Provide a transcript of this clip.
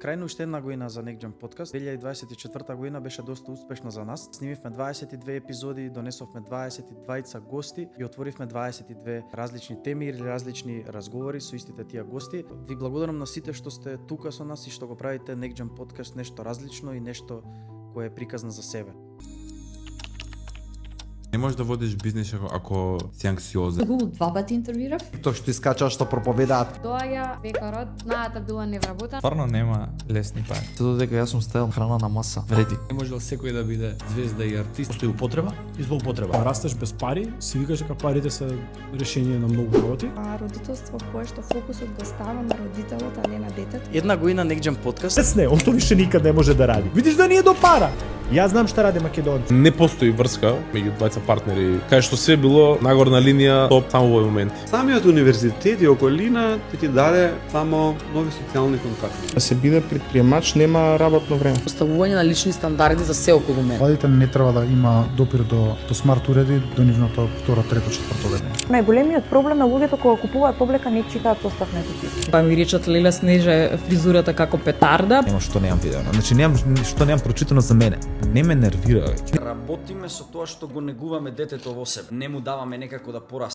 Крајно уште една година за Некджам подкаст. 2024 година беше доста успешна за нас. Снимивме 22 епизоди, донесовме 22 гости и отворивме 22 различни теми или различни разговори со истите тие гости. Ви благодарам на сите што сте тука со нас и што го правите Некджам подкаст нешто различно и нешто кое е приказно за себе. Не можеш да водиш бизнес ако си анксиозен. Го 2 пати интервјурав. Тоа што искача што проповедаат. Доаѓа пекарот, знаата била невработен. Стварно нема лесни пари. Се додека јас сум ставил храна на маса. Вреди. Не може секој да биде звезда и артист. Постои употреба и злоупотреба. Растеш без пари, си викаш дека парите се решение на многу работи. А родителство кое што фокусот го става на родителот, а не на детето. Една година Некджам подкаст. Не, он тоа више никад не може да ради. Видиш да ни е до пара. Јас знам што ради македонци. Не постои врска меѓу двајца партнери, кај што се било нагорна линија топ само во овој момент. Самиот универзитет и околина ќе ти даде само нови социјални контакти. Да се биде предприемач нема работно време. Поставување на лични стандарди за се околу мене. Младите не треба да има допир до смарт уреди до нивното второ, трето, четврто ведење. Најголемиот проблем е луѓето кога купуваат облека не читаат составните списки. Па ми речат Леле Снежа фризурата како петарда. Нема што немам видено. Значи немам што немам прочитано за мене. Не ме нервира веќе. Работиме со тоа што го негуваме детето во себе. Не му даваме некако да порасте.